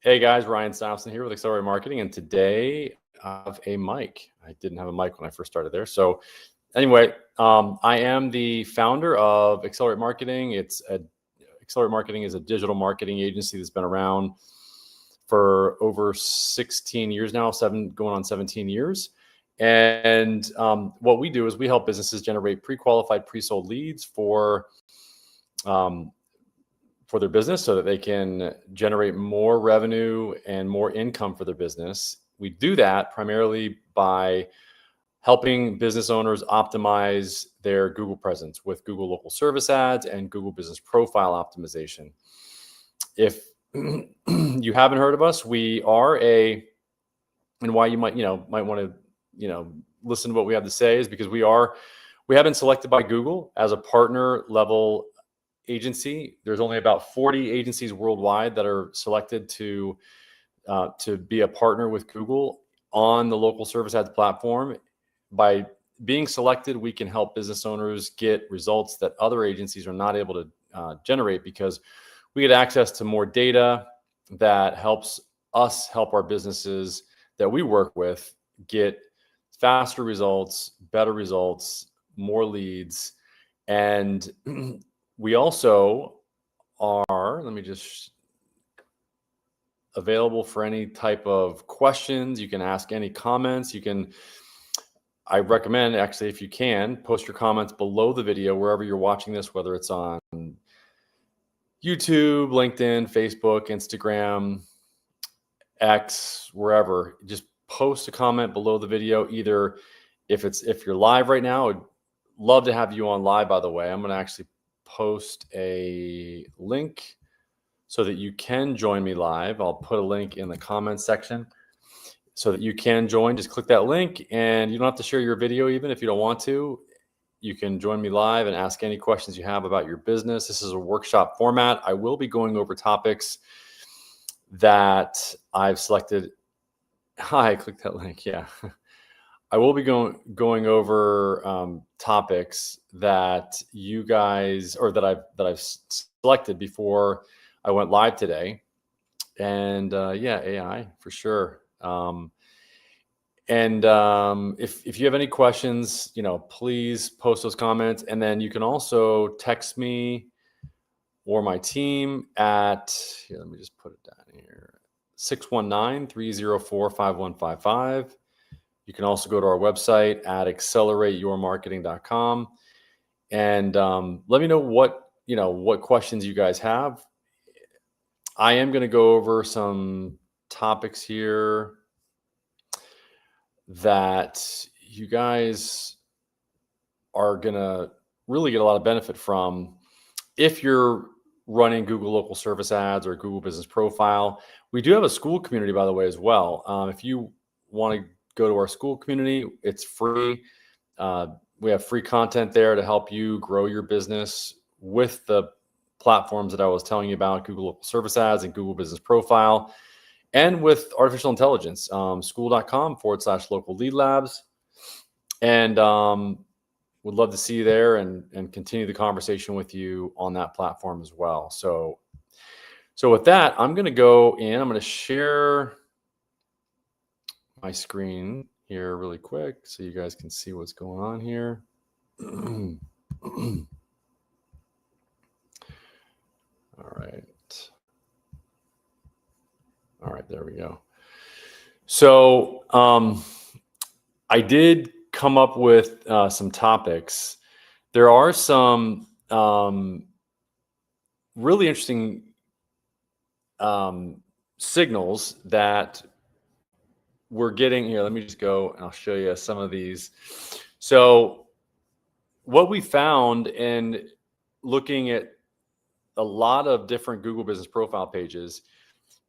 Hey guys, Ryan Samson here with Accelerate Marketing, and today I have a mic. I didn't have a mic when I first started there. So anyway, I am the founder of Accelerate Marketing. Accelerate Marketing is a digital marketing agency that's been around for over 16 years now, going on 17 years. And what we do is we help businesses generate pre-qualified, pre-sold leads for their business so that they can generate more revenue and more income for their business. We do that primarily by helping business owners optimize their Google presence with Google local service ads and Google business profile optimization. If you haven't heard of us, we are and why you might want to, listen to what we have to say is because we have been selected by Google as a partner level agency. There's only about 40 agencies worldwide that are selected to be a partner with Google on the local service ads platform. By being selected, we can help business owners get results that other agencies are not able to generate, because we get access to more data that helps us help our businesses that we work with get faster results, better results, more leads. And we also are, available for any type of questions. You can ask any comments. I recommend, actually, if you can, post your comments below the video, wherever you're watching this, whether it's on YouTube, LinkedIn, Facebook, Instagram, X, wherever. Just post a comment below the video. Either if you're live right now, I'd love to have you on live, by the way. I'm going to actually post a link so that you can join me live. I'll put a link in the comments section so that you can join. Just click that link, and you don't have to share your video even if you don't want to. You can join me live and ask any questions you have about your business. This is a workshop format. I will be going over topics that I've selected. Hi, click that link. Yeah. I will be going over topics that you guys, or that I've selected before I went live today, and yeah, AI for sure. If you have any questions, please post those comments, and then you can also text me or my team at here. Let me just put it down here: 619-304-5155. You can also go to our website at accelerateyourmarketing.com, and let me know what questions you guys have. I am going to go over some topics here that you guys are going to really get a lot of benefit from if you're running Google local service ads or Google business profile. We do have a school community, by the way, as well. If you want to go to our school community, it's free. We have free content there to help you grow your business with the platforms that I was telling you about: Google local service ads and Google business profile, and with artificial intelligence, school.com/local lead labs. And would love to see you there and continue the conversation with you on that platform as well. So with that, I'm going to go in. I'm going to share my screen here really quick so you guys can see what's going on here. All right, there we go. So I did come up with some topics. There are some really interesting signals that we're getting here. Let me just go and I'll show you some of these. So what we found in looking at a lot of different Google business profile pages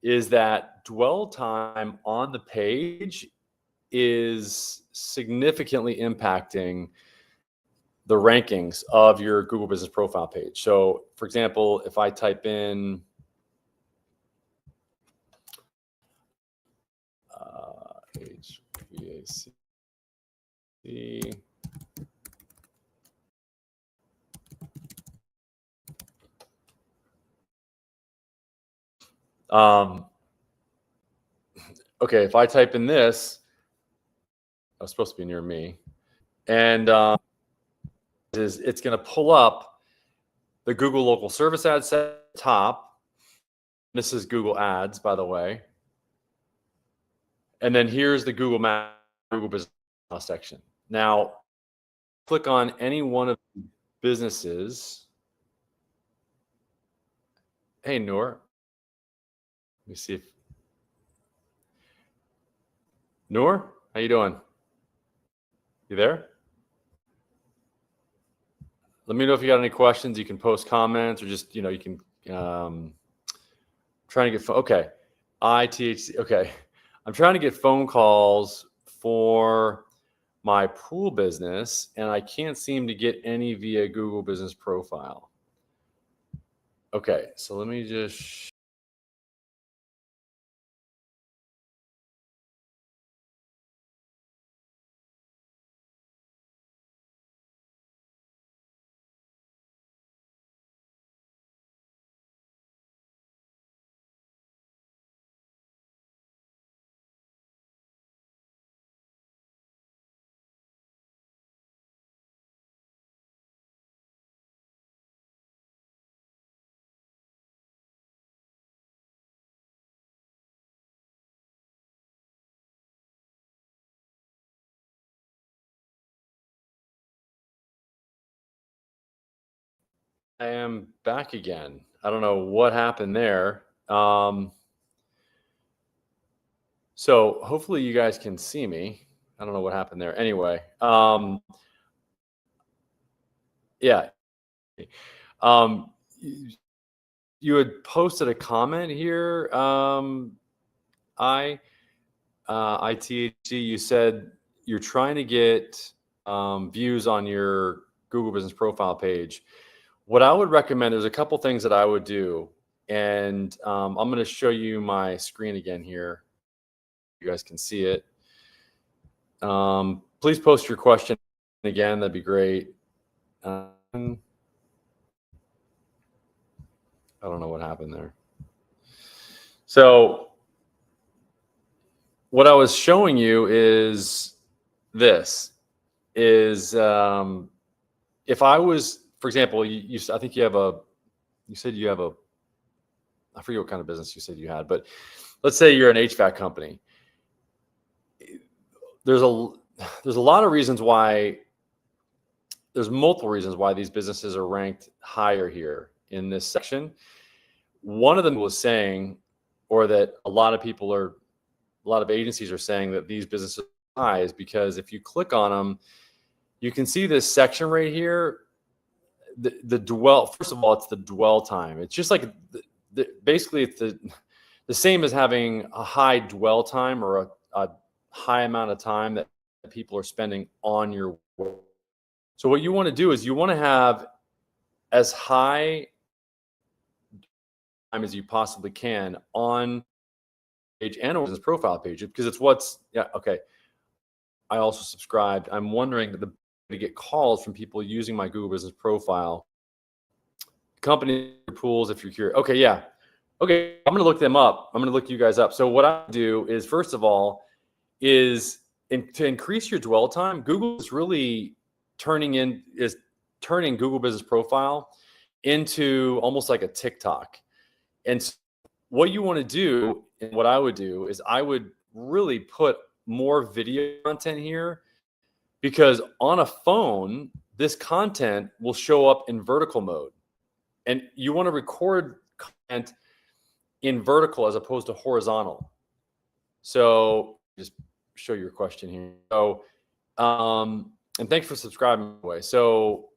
is that dwell time on the page is significantly impacting the rankings of your Google business profile page. So for example, if I type in HVAC, okay, if I type in this, I was supposed to be near me, and it's going to pull up the Google local service ad set at the top. This is Google Ads, by the way. And then here's the Google Map, Google Business section. Now, click on any one of the businesses. Hey, Noor. Let me see if Noor, how you doing? You there? Let me know if you got any questions. You can post comments or just, you can trying to get okay. ITHC. Okay. I'm trying to get phone calls for my pool business and I can't seem to get any via Google Business Profile. Okay, so let me just I am back again. I don't know what happened there. So hopefully you guys can see me. I don't know what happened there. Anyway, yeah. You had posted a comment here. ITHC, you said you're trying to get views on your Google Business Profile page. What I would recommend, there's a couple things that I would do. And I'm going to show you my screen again here. You guys can see it. Please post your question again. That'd be great. I don't know what happened there. So what I was showing you is this is if I was, for example, I think you said you have I forget what kind of business you said you had, but let's say you're an HVAC company. There's a lot of reasons why, there's multiple reasons why these businesses are ranked higher here in this section. One of them was saying, or that a lot of agencies are saying that these businesses are high, is because if you click on them, you can see this section right here. The dwell, first of all, it's the dwell time. It's just like basically it's the same as having a high dwell time or a high amount of time that people are spending on your work. So what you want to do is you want to have as high time as you possibly can on page and business profile page, because it's okay. I also subscribed. I'm wondering to get calls from people using my Google Business Profile. Company pools, if you're curious. Okay, yeah. Okay, I'm going to look them up. I'm going to look you guys up. So what I do is, first of all, is to increase your dwell time, Google is really turning Google Business Profile into almost like a TikTok. And so what you want to do, and what I would do, is I would really put more video content here, because on a phone, this content will show up in vertical mode. And you want to record content in vertical as opposed to horizontal. So just show your question here. So, and thanks for subscribing, by the way. So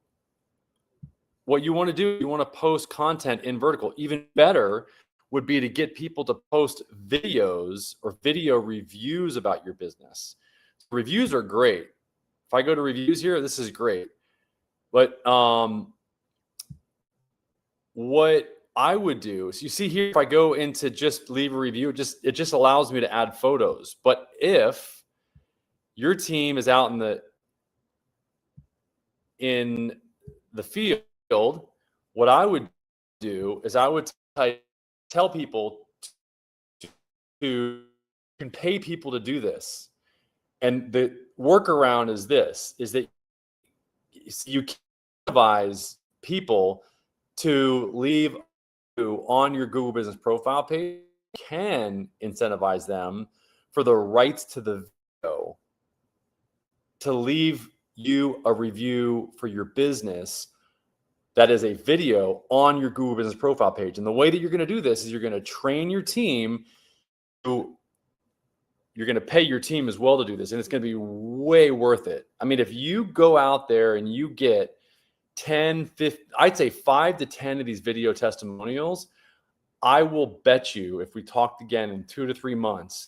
what you want to do, you want to post content in vertical. Even better would be to get people to post videos or video reviews about your business. Reviews are great. If I go to reviews here, this is great. But what I would do is, you see here, if I go into just leave a review, it just allows me to add photos. But if your team is out in the field, what I would do is I would tell people to can pay people to do this. And the workaround is this, is that you can advise people to leave on your Google Business Profile page. You can incentivize them for the rights to the video to leave you a review for your business that is a video on your Google Business Profile page. And the way that you're going to do this is you're going to train your team to, you're going to pay your team as well to do this. And it's going to be way worth it. I mean, if you go out there and you get 10, 15, I'd say 5 to 10 of these video testimonials, I will bet you, if we talked again in 2 to 3 months,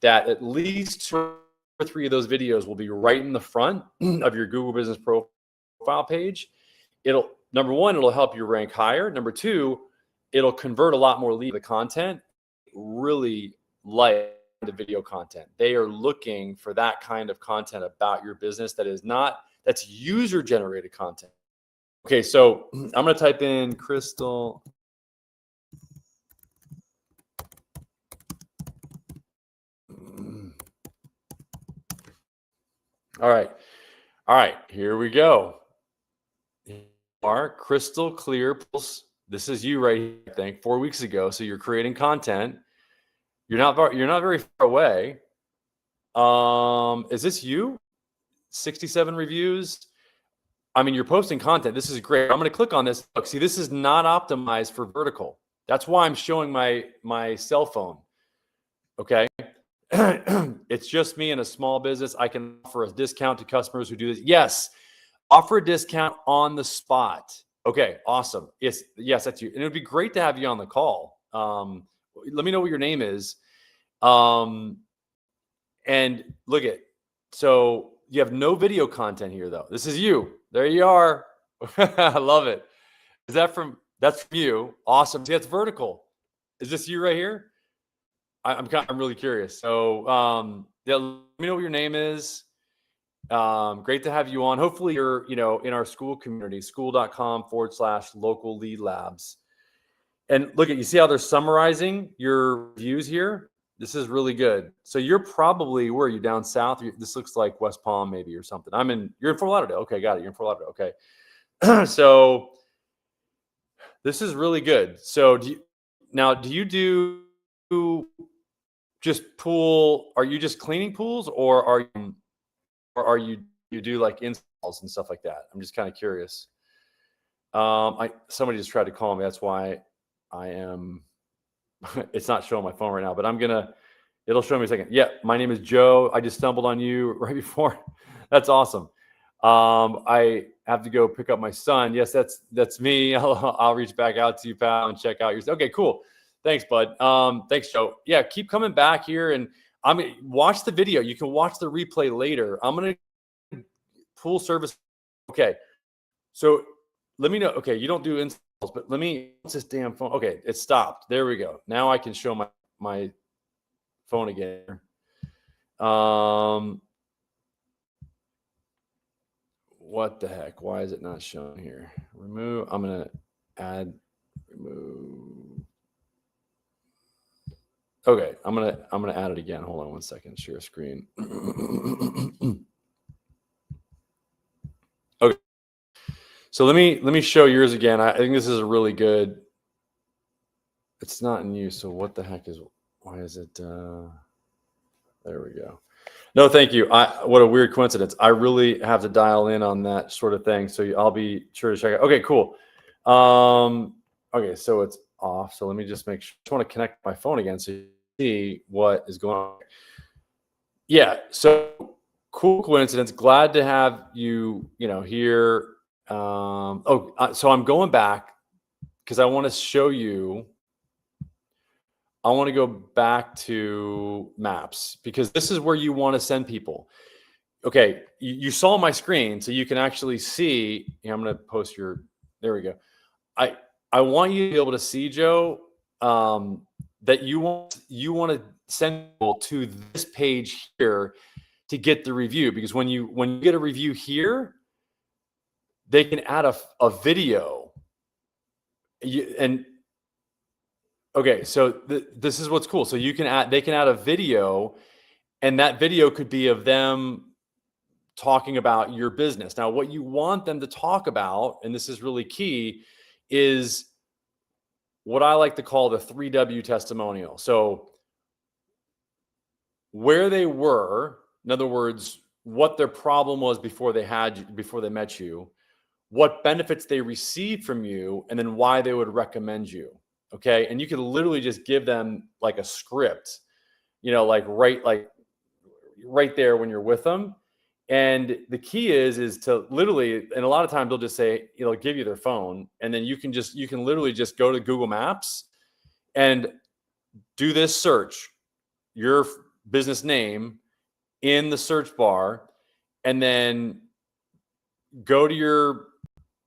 that at least 2 or 3 of those videos will be right in the front of your Google Business Profile page. It'll, number one, it'll help you rank higher. Number two, it'll convert a lot more leads to the content. Really like the video content. They are looking for that kind of content about your business that is not, that's user generated content. Okay, so I'm going to type in Crystal. All right, here we go. Are crystal clear pulse. This is you right here, I think, 4 weeks ago. So you're creating content. You're not very far away. Is this you? 67 reviews. I mean, you're posting content. This is great. I'm going to click on this. Look, see, this is not optimized for vertical. That's why I'm showing my cell phone. Okay. It's just me and a small business. I can offer a discount to customers who do this. Yes. Offer a discount on the spot. Okay, awesome. Yes, that's you. And it would be great to have you on the call. Let me know what your name is. And look at, so you have no video content here though. This is you. There you are. I love it. Is that from, that's from you. Awesome. See, that's vertical. Is this you right here? I'm really curious. So yeah, let me know what your name is. Great to have you on. Hopefully you're, in our school community, school.com/local lead labs. And look at, you see how they're summarizing your views here? This is really good. So you're probably, where are you, down south? This looks like West Palm maybe or something. You're in Fort Lauderdale. Okay, got it. You're in Fort Lauderdale. Okay. So this is really good. So do you do just pool? Are you just cleaning pools, or are you do like installs and stuff like that? I'm just kind of curious. Somebody just tried to call me. That's why I am. It's not showing my phone right now, but it'll show me in a second. Yeah, my name is Joe. I just stumbled on you right before. That's awesome. I have to go pick up my son. Yes, that's me. I'll reach back out to you, pal, and check out yours. Okay, cool. Thanks, bud. Thanks, Joe. Yeah, keep coming back here and watch the video. You can watch the replay later. I'm going to pool service. Okay. So let me know. Okay. You don't do installs, but what's this damn phone? Okay. It stopped. There we go. Now I can show my phone again. What the heck? Why is it not showing here? Remove. I'm going to add, remove. Okay, I'm gonna add it again. Hold on one second. Share screen. Okay, so let me show yours again. I think this is a really good. It's not in use. So what the heck is? Why is it? There we go. No, thank you. What a weird coincidence. I really have to dial in on that sort of thing. So I'll be sure to check it. Okay, cool. Okay, so it's off. So let me just make sure. I just want to connect my phone again so you see what is going on. Yeah, so cool coincidence. Glad to have you, here. So I'm going back because I want to show you. I want to go back to maps because this is where you want to send people. Okay, you saw my screen, so you can actually see. I'm going to post your. There we go. I want you to be able to see, Joe, that you want to send people to this page here to get the review, because when you get a review here, they can add a video. And Okay, so this is what's cool. So they can add a video, and that video could be of them talking about your business. Now, what you want them to talk about, and this is really key, is what I like to call the 3W testimonial. So where they were, in other words, what their problem was before they met you, what benefits they received from you, and then why they would recommend you. Okay. And you can literally just give them like a script, like right there when you're with them. And the key is to literally, and a lot of times they'll just say, give you their phone, and then you can literally just go to Google Maps and do this search, your business name in the search bar, and then go to your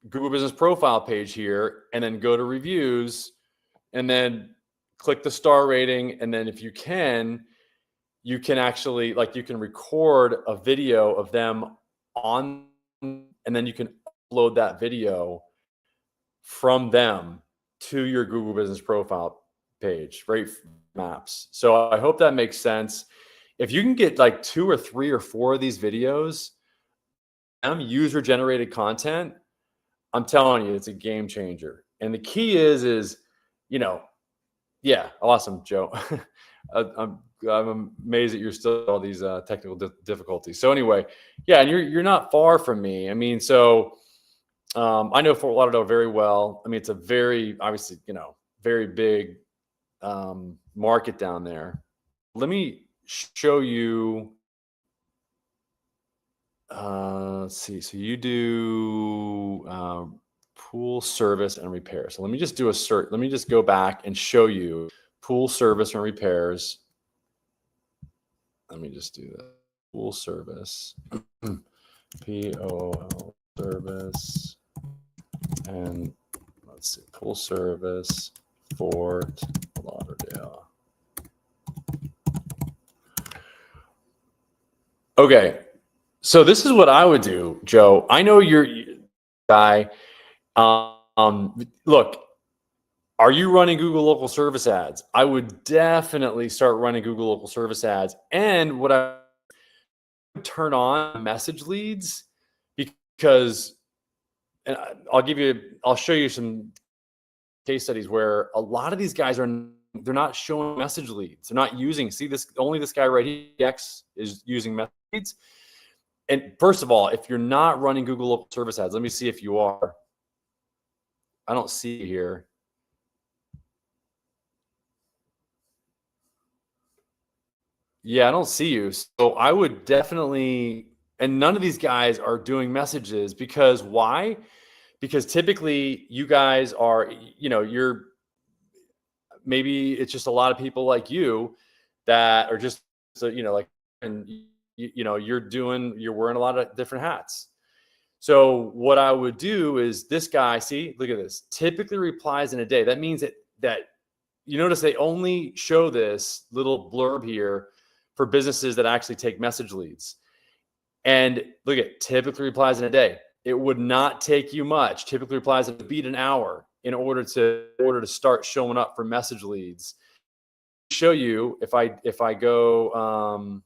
Google Business Profile page here, and then go to reviews, and then click the star rating. And then if you can actually, you can record a video of them on, and then you can upload that video from them to your Google Business Profile page, right? Maps. So I hope that makes sense. If you can get like 2 or 3 or 4 of these videos, user generated content, I'm telling you, it's a game changer. And the key is, yeah, awesome, Joe. I'm amazed that you're still all these technical difficulties. So anyway, yeah, and you're not far from me. I mean, so I know Fort Lauderdale very well. I mean, it's a very, obviously, very big market down there. Let me show you. Let's see. So you do pool service and repair. So let me just do a search. Let me just go back and show you pool service and repairs. Let me just do that. Pool service, POL service, and let's see, pool service, Fort Lauderdale. Okay, so this is what I would do, Joe. I know you're a guy. Look, are you running Google local service ads? I would definitely start running Google local service ads. And what I would turn on message leads, because, and I'll show you some case studies where a lot of these guys they're not showing message leads. They're not using, only this guy right here, X, is using message leads. And first of all, if you're not running Google local service ads, let me see if you are. I don't see it here. Yeah, I don't see you. So I would definitely, and none of these guys are doing messages, because why? Because typically you guys are, you're, maybe it's just a lot of people like you that are just, and you're wearing a lot of different hats. So what I would do is, this guy, see, look at this, typically replies in a day. That means that you notice they only show this little blurb here for businesses that actually take message leads. And look at, typically replies in a day. It would not take you much. Typically replies in a beat an hour in order to start showing up for message leads. Show you if I go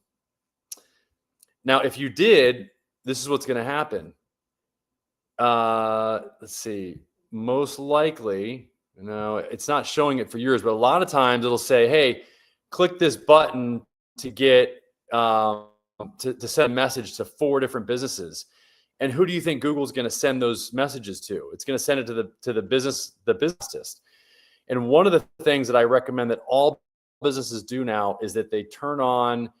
now, if you did, this is what's going to happen. Let's see. Most likely, no, it's not showing it for yours, but a lot of times it'll say, hey, click this button to get to send a message to 4 different businesses. And who do you think Google's going to send those messages to? It's going to send it to the business list. And one of the things that I recommend that all businesses do now is that they turn on,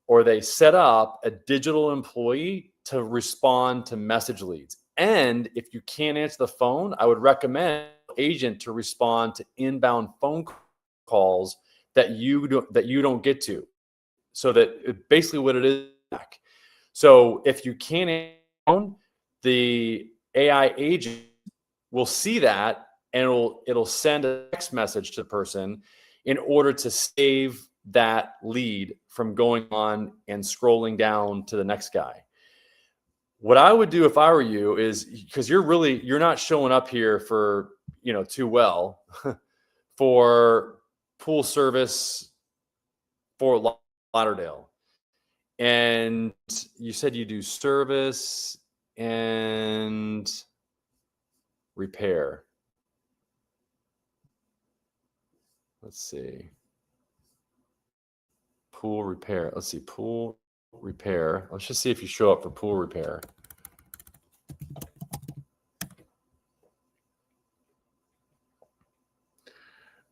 or they set up, a digital employee to respond to message leads. And if you can't answer the phone, I would recommend an agent to respond to inbound phone calls that you don't get to. So that basically what it is. So if you can't answer the phone, the AI agent will see that, and it'll send a text message to the person in order to save that lead from going on and scrolling down to the next guy. What I would do if I were you is, because you're not showing up here for, too well for pool service for Lauderdale. And you said you do service and repair. Let's see. Pool repair. Let's see. Pool repair. Let's just see if you show up for pool repair.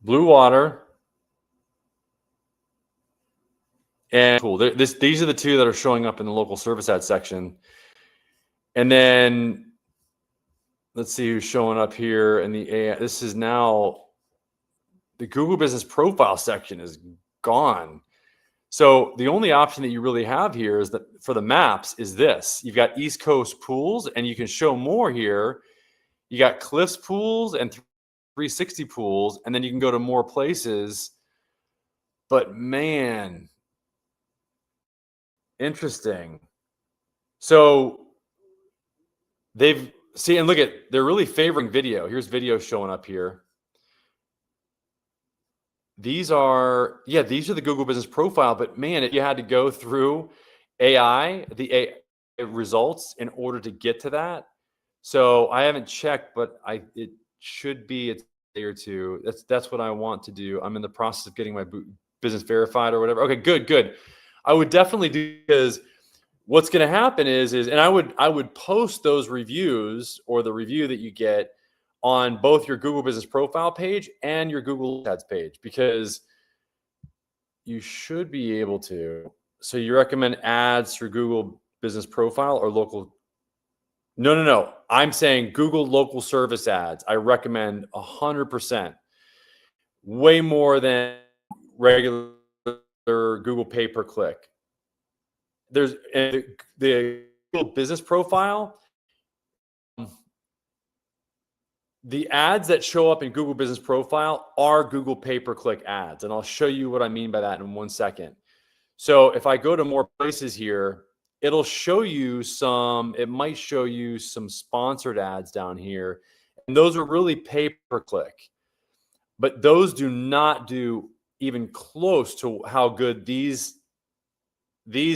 Blue water and pool. These are the two that are showing up in the local service ad section. And then let's see who's showing up here in the AI. This is now the Google Business Profile section is gone. So the only option that you really have here is that for the maps is this. You've got East Coast pools, and you can show more here. You got Cliffs pools and 360 pools, and then you can go to more places. But man, interesting. So they've see, and look at, they're really favoring video. Here's video showing up here. These are the Google Business Profile, but man, if you had to go through AI, the AI results in order to get to that. So I haven't checked, but it should be a day or two. That's what I want to do. I'm in the process of getting my business verified or whatever. Okay, good. I would definitely do, because what's going to happen is, and I would post those reviews or the review that you get on both your Google Business Profile page and your Google Ads page, because you should be able to. So you recommend ads through Google Business Profile or local? No. I'm saying Google local service ads. I recommend 100%, way more than regular Google pay per click. There's the Google Business Profile. The ads that show up in Google Business Profile are Google pay-per-click ads. And I'll show you what I mean by that in 1 second. So if I go to more places here, it'll show you it might show you some sponsored ads down here. And those are really pay-per-click. But those do not do even close to how good these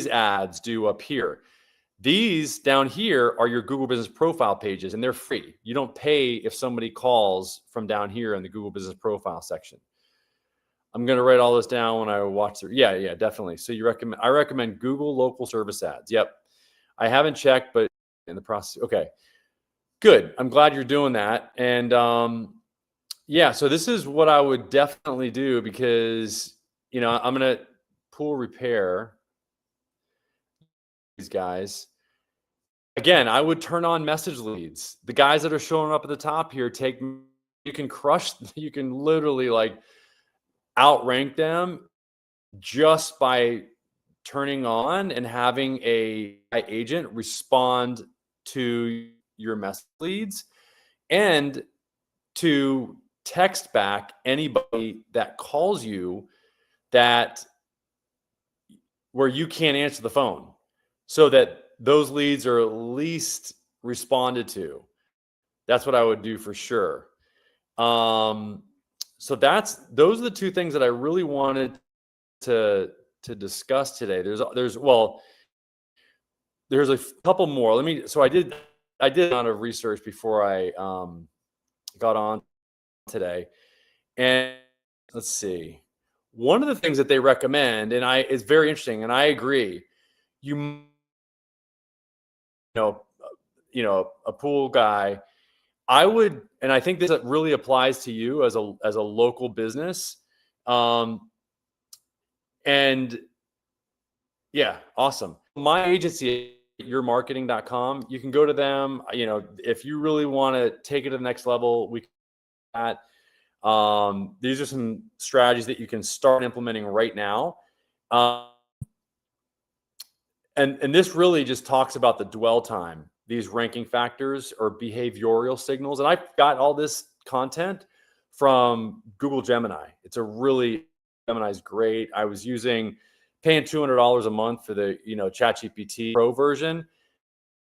ads do up here. These down here are your Google Business Profile pages, and they're free. You don't pay if somebody calls from down here in the Google Business Profile section. I'm going to write all this down when I watch through. Yeah, definitely. So I recommend Google local service ads. Yep. I haven't checked, but in the process. Okay, good. I'm glad you're doing that. And yeah, so this is what I would definitely do, because, I'm going to pool repair these guys. Again, I would turn on message leads. The guys that are showing up at the top here, you can literally like outrank them just by turning on and having a agent respond to your message leads, and to text back anybody that calls you where you can't answer the phone, so that those leads are at least responded to. That's what I would do for sure. So those are the two things that I really wanted to discuss today. There's a couple more. I did a lot of research before I got on today, and let's see. One of the things that they recommend, and it's very interesting, and I agree. A pool guy, I would, and I think this really applies to you as a local business. And yeah, awesome. My agency, yourmarketing.com, you can go to them. If you really want to take it to the next level, we can do that. These are some strategies that you can start implementing right now. And this really just talks about the dwell time, these ranking factors or behavioral signals. And I've got all this content from Google Gemini. Gemini's great. I was paying $200 a month for the, ChatGPT Pro version.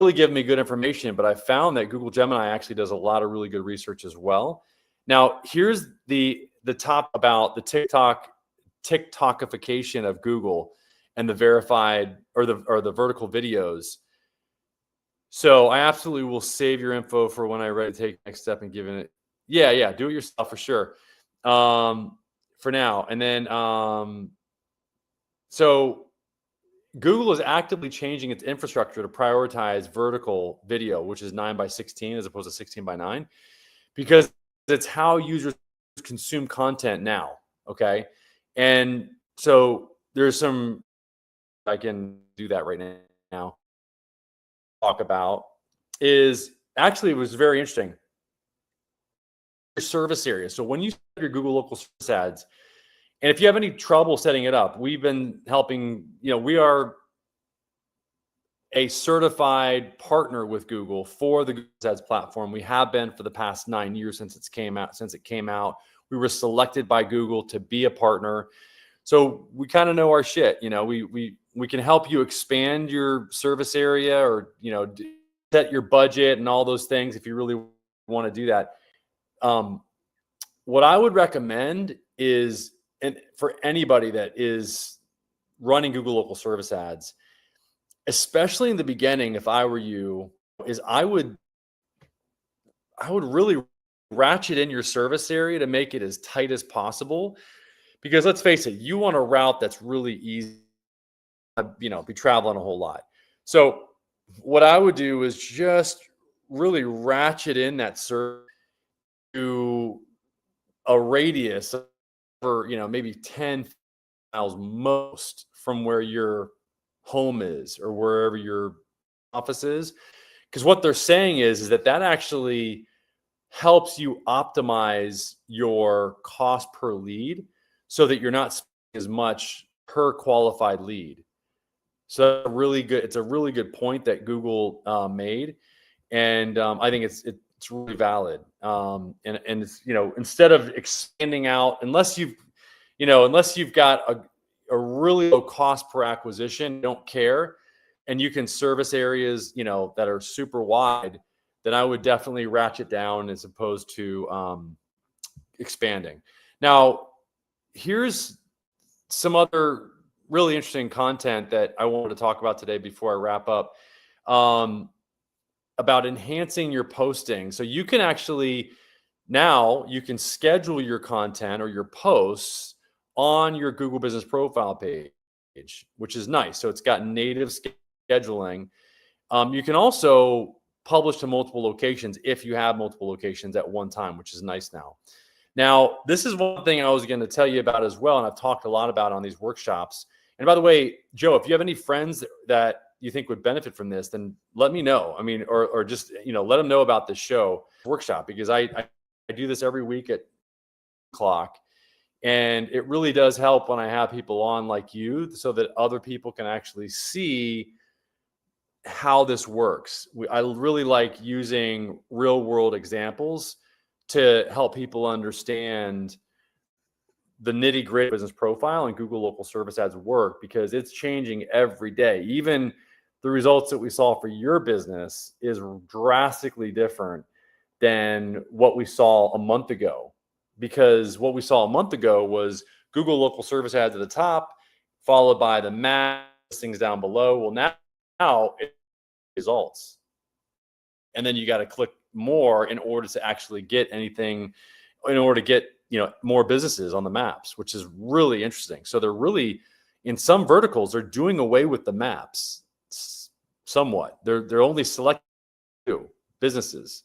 Really give me good information, but I found that Google Gemini actually does a lot of really good research as well. Now, here's the the top about the TikTokification of Google and the verified or the vertical videos. So I absolutely will save your info for when I'm ready to take the next step and giving it. Yeah, do it yourself for sure. For now. And then so Google is actively changing its infrastructure to prioritize vertical video, which is 9:16 as opposed to 16:9, because it's how users consume content now. Okay. And so there's some, I can do that right now, talk about is actually, it was very interesting. Your service area. So when you set your Google local service ads, and if you have any trouble setting it up, we've been helping, we are a certified partner with Google for the Google Ads platform. We have been for the past 9 years since it came out. We were selected by Google to be a partner. So we kind of know our shit. We can help you expand your service area or, set your budget and all those things if you really want to do that. What I would recommend is, and for anybody that is running Google local service ads, especially in the beginning, if I were you, is I would really ratchet in your service area to make it as tight as possible. Because let's face it, you want a route that's really easy, be traveling a whole lot. So what I would do is just really ratchet in that service to a radius for, maybe 10 miles most from where your home is or wherever your office is. Because what they're saying is that actually helps you optimize your cost per lead so that you're not spending as much per qualified lead. So it's a really good point that Google made. And I think it's really valid. And it's, instead of expanding out, unless you've got a really low cost per acquisition, don't care, and you can service areas, that are super wide, then I would definitely ratchet down as opposed to expanding. Now, here's some other really interesting content that I wanted to talk about today before I wrap up, about enhancing your posting. So you can actually, now you can schedule your content or your posts on your Google Business Profile page, which is nice. So it's got native scheduling. You can also publish to multiple locations if you have multiple locations at one time, which is nice now. Now, this is one thing I was going to tell you about as well, and I've talked a lot about on these workshops. And by the way, Joe, if you have any friends that you think would benefit from this, then let me know. I mean, or just, let them know about this show workshop, because I do this every week at o'clock. And it really does help when I have people on like you, so that other people can actually see how this works. I really like using real world examples to help people understand the nitty gritty business profile and Google local service ads work, because it's changing every day. Even the results that we saw for your business is drastically different than what we saw a month ago. Because what we saw a month ago was Google local service ads at the top, followed by the map listings down below. Well, now it's results. And then you got to click more in order to actually get anything, in order to get, more businesses on the maps, which is really interesting. So they're really, in some verticals, they're doing away with the maps somewhat. They're only selecting businesses.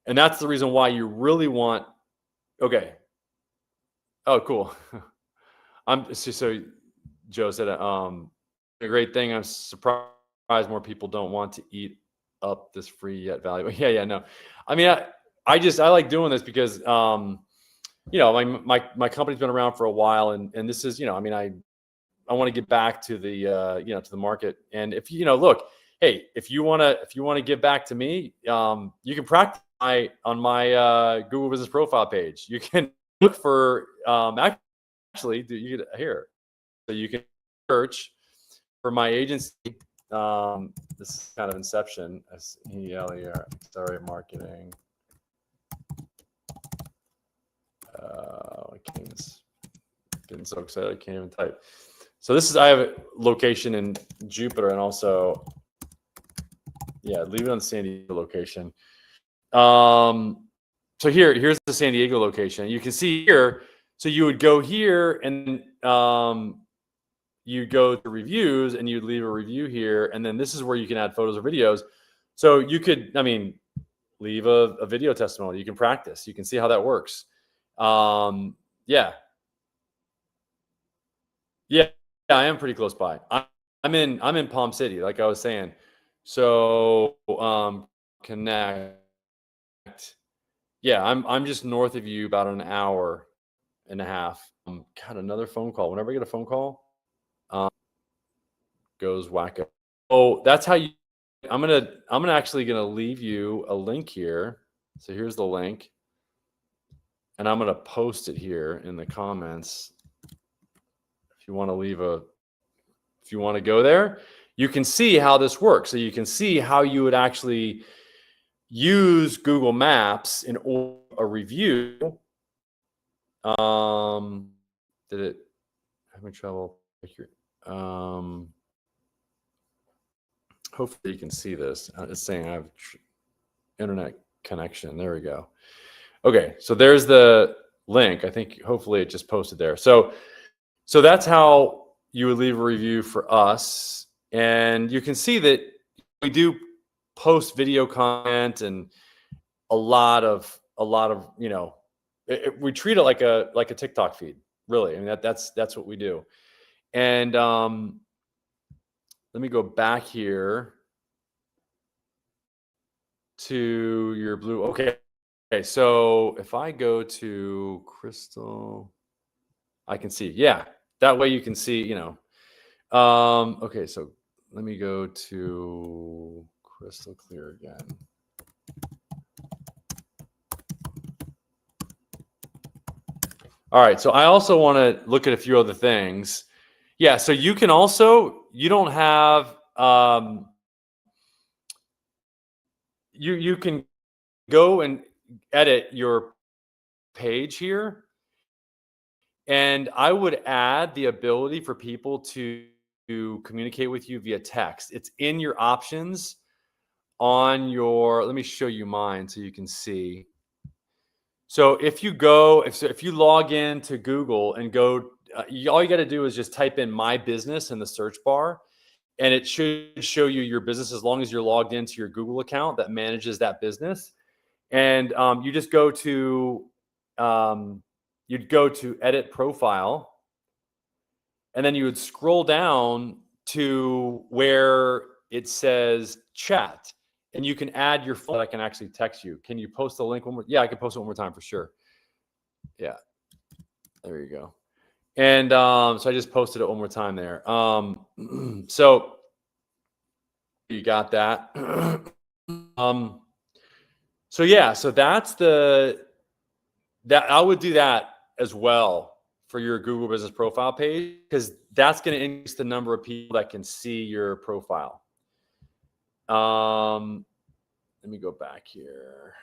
And that's the reason why you really want, okay. Oh, cool. So Joe said, a great thing. I'm surprised more people don't want to eat up this free yet valuable. Yeah, no. I mean, I like doing this because, my company's been around for a while, and this is, I want to get back to the, to the market. And if, look, hey, if you want to give back to me, you can practice on my Google Business Profile page. You can look for, actually, you can here. So you can search for my agency. This is kind of Inception. Accelerate Marketing. getting so excited I can't even type. So this is, I have a location in Jupiter, and also, yeah, leave it on the San Diego location. So here's the San Diego location. You can see here. So you would go here, and you go to reviews, and you'd leave a review here, and then this is where you can add photos or videos. So you could, I mean, leave a video testimony. You can practice. You can see how that works. Yeah, I am pretty close by. I'm in Palm City, like I was saying. So connect. Yeah, I'm just north of you, about an hour and a half. God, another phone call. Whenever I get a phone call, goes wacko. Oh, that's how you. I'm actually gonna leave you a link here. So here's the link, and I'm gonna post it here in the comments. If you want to go there, you can see how this works. So you can see how you would actually use Google Maps in a review. Did it having trouble here? Hopefully you can see this. It's saying I have internet connection. There we go. Okay, so there's the link. I think hopefully it just posted there. So that's how you would leave a review for us. And you can see that we do post video content and a lot of you know, we treat it like a TikTok feed, really. I mean, that's what we do. And let me go back here to your blue. Okay, so if I go to Crystal, I can see. Yeah, that way you can see, you know. Okay, so let me go to Crystal Clear again. All right, so I also want to look at a few other things. Yeah, so you can also, you don't have, you can go and edit your page here. And I would add the ability for people to communicate with you via text. It's in your options on your, let me show you mine so you can see. So if you go, if you log in to Google and go, all you got to do is just type in my business in the search bar, and it should show you your business as long as you're logged into your Google account that manages that business. And you just go to, you'd go to edit profile, and then you would scroll down to where it says chat. And you can add your phone. I can actually text you. Can you post the link one more? Yeah, I can post it one more time for sure. Yeah, there you go. And so I just posted it one more time there. So you got that. So yeah, so that's that I would do that as well for your Google Business Profile page, because that's going to increase the number of people that can see your profile. Let me go back here.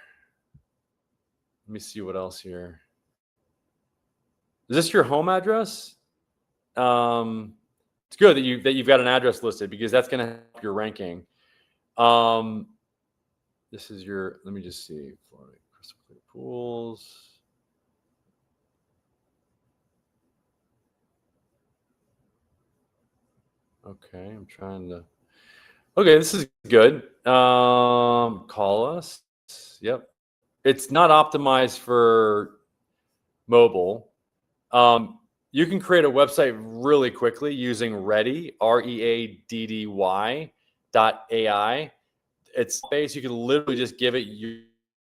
Let me see what else here. Is this your home address? It's good that you've got an address listed, because that's going to help your ranking. This is your, let me just see, Florida Crystal Clear Pools. Okay, I'm trying to. Okay, this is good. Call us. Yep. It's not optimized for mobile. You can create a website really quickly using Ready, READDY.ai. It's based, you can literally just give it your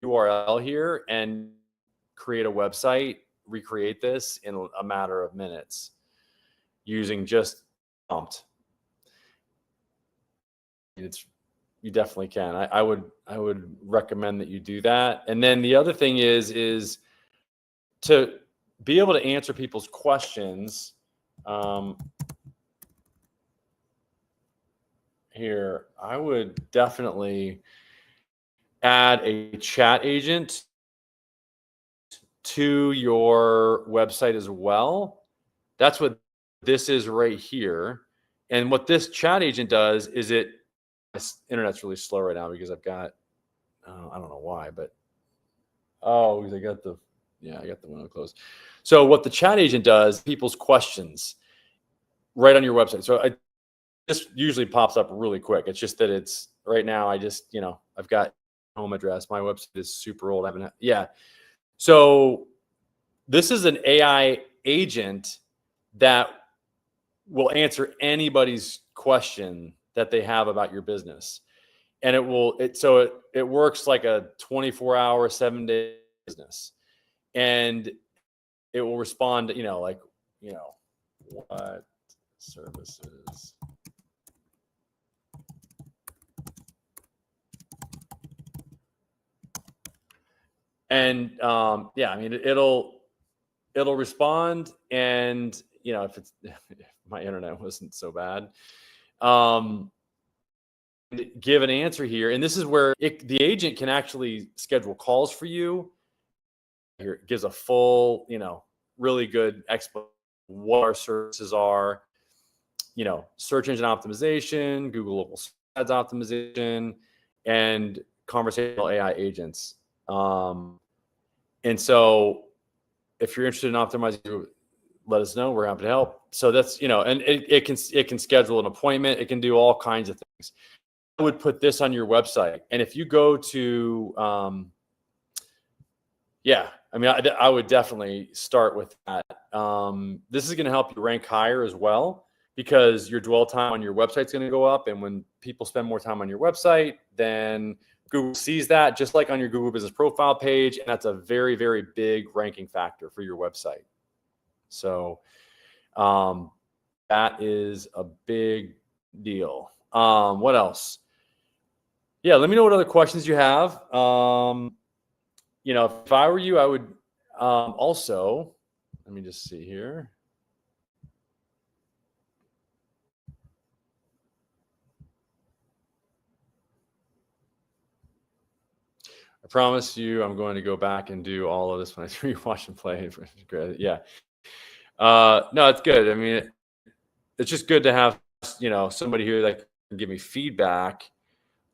URL here and create a website, recreate this in a matter of minutes using just prompt. You definitely can. I would recommend that you do that. And then the other thing is to be able to answer people's questions. Here, I would definitely add a chat agent to your website as well. That's what this is right here. And what this chat agent does is this internet's really slow right now because I've got, I don't know why, but, because I got the window closed. So what the chat agent does, people's questions right on your website. So this usually pops up really quick. It's just that it's right now, I've got home address. My website is super old. So this is an AI agent that will answer anybody's question that they have about your business. And it works like a 24-hour, 7-day business. And it will respond, what services. And it'll respond, and if my internet wasn't so bad, give an answer here. And this is where the agent can actually schedule calls for you. Here it gives a full, really good explanation of what our services are, search engine optimization, Google local ads optimization, and conversational AI agents. And so if you're interested in optimizing, let us know. We're happy to help. So that's, and it can schedule an appointment. It can do all kinds of things. I would put this on your website. And if you go to, I would definitely start with that. This is going to help you rank higher as well, because your dwell time on your website is going to go up. And when people spend more time on your website, then Google sees that, just like on your Google Business Profile page. And that's a very, very big ranking factor for your website. So that is a big deal. What else? Yeah, let me know what other questions you have. If I were you, I would also, let me just see here. I promise you, I'm going to go back and do all of this when I rewatch and play. Yeah. No, it's good. I mean, it's just good to have, somebody here that can give me feedback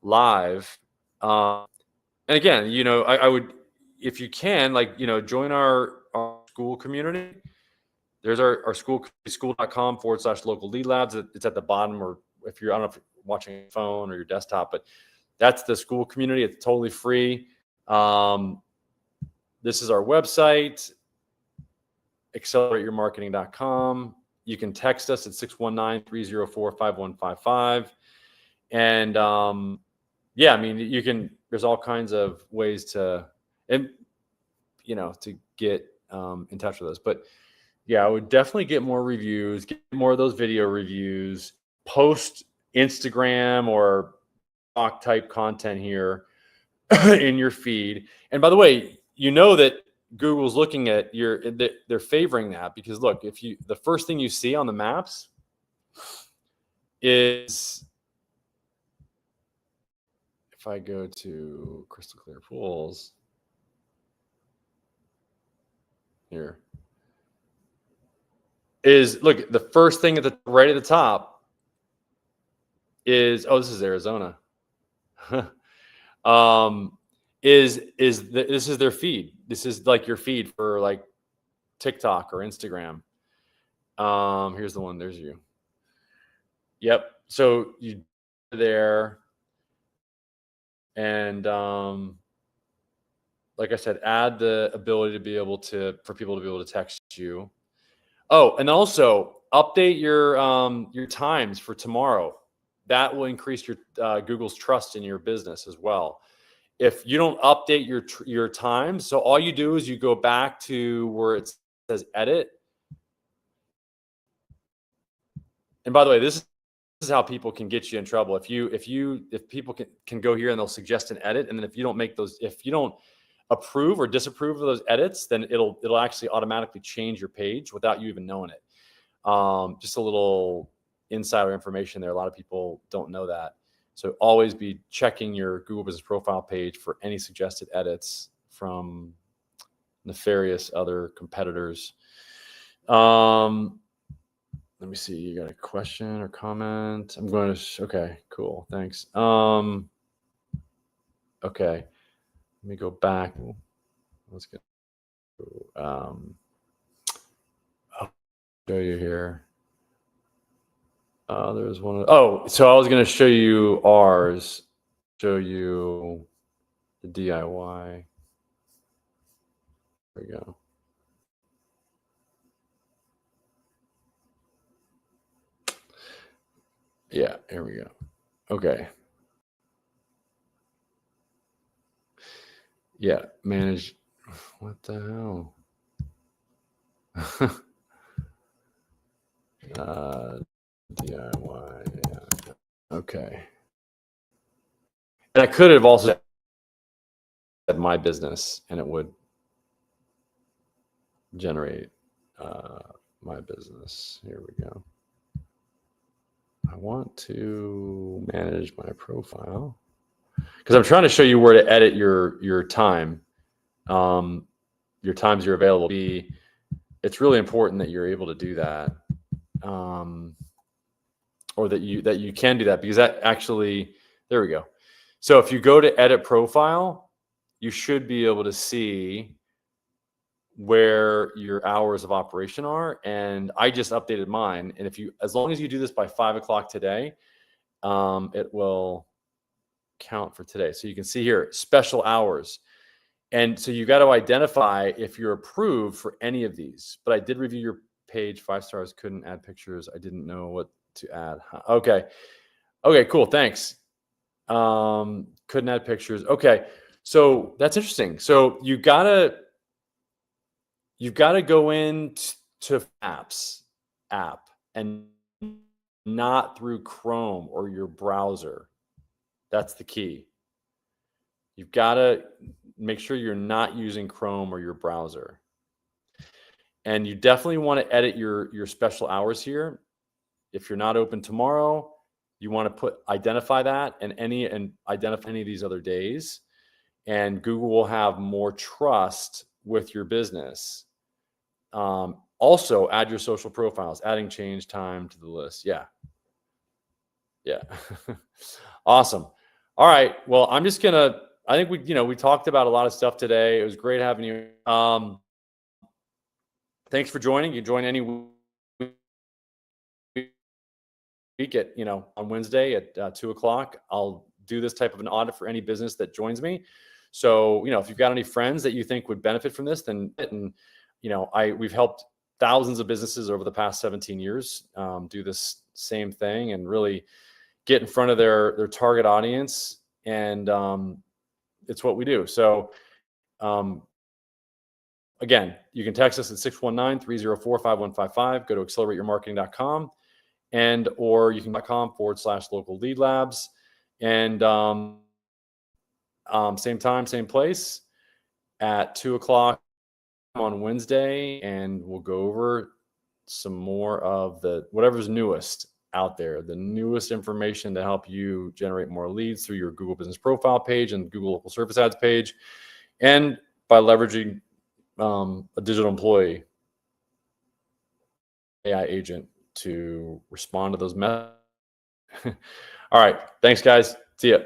live. And again, I would, if you can, join our school community. There's our school.com/local lead labs. It's at the bottom, or I don't know if you're watching a phone or your desktop, but that's the school community. It's totally free. This is our website, accelerateyourmarketing.com. You can text us at 619-304-5155. And you can, there's all kinds of ways to get in touch with us. But yeah, I would definitely get more reviews, get more of those video reviews, post Instagram or doc type content here in your feed. And by the way, that Google's looking at they're favoring that, because look, the first thing you see on the maps is, if I go to Crystal Clear Pools here, is, look, the first thing right at the top is, this is Arizona. This is their feed. This is like your feed for like TikTok or Instagram. Here's the one. There's you. Yep. So you there, and like I said, add the ability for people to be able to text you. Oh, and also update your times for tomorrow. That will increase your Google's trust in your business as well. If you don't update your times, so all you do is you go back to where it says edit. And by the way, this is how people can get you in trouble. If people can go here and they'll suggest an edit, and then if you don't approve or disapprove of those edits, then it'll actually automatically change your page without you even knowing it. Just a little insider information there. A lot of people don't know that. So always be checking your Google Business Profile page for any suggested edits from nefarious other competitors. let me see. You got a question or comment? I'm going to. Okay, cool. Thanks. Okay, let me go back. Let's get. I'll show you here. There's one. So I was going to show you ours. Show you the DIY. There we go. Yeah, here we go. Okay. Yeah, manage. What the hell? DIY. Yeah. Okay. And I could have also said my business, and it would generate my business. Here we go. I want to manage my profile because I'm trying to show you where to edit your time. Your times you're available. It's really important that you're able to do that, or that you can do that, because that actually, there we go. So if you go to edit profile, you should be able to see where your hours of operation are. And I just updated mine. And as long as you do this by 5 o'clock today, it will count for today. So you can see here, special hours. And so you got to identify if you're approved for any of these. But I did review your page, 5 stars, couldn't add pictures. I didn't know what to add. Okay. Okay, cool. Thanks. Couldn't add pictures. Okay. So that's interesting. So you've got to go into apps app and not through Chrome or your browser. That's the key. You've got to make sure you're not using Chrome or your browser. And you definitely want to edit your special hours here. If you're not open tomorrow, you want to identify that and identify any of these other days. And Google will have more trust with your business. Also, add your social profiles, adding change time to the list. Yeah. Awesome. All right. Well, I think we talked about a lot of stuff today. It was great having you. Thanks for joining. You join any week at, on Wednesday at 2 o'clock. I'll do this type of an audit for any business that joins me. So, if you've got any friends that you think would benefit from this, then, we've helped thousands of businesses over the past 17 years do this same thing and really get in front of their target audience. And it's what we do. So, again, you can text us at 619-304-5155. Go to accelerateyourmarketing.com or you can .com/local lead labs. And same time, same place at 2 o'clock on Wednesday. And we'll go over some more of whatever's newest out there, the newest information to help you generate more leads through your Google Business Profile page and Google Local Service Ads page, and by leveraging a digital employee AI agent to respond to those messages. All right. Thanks, guys. See ya.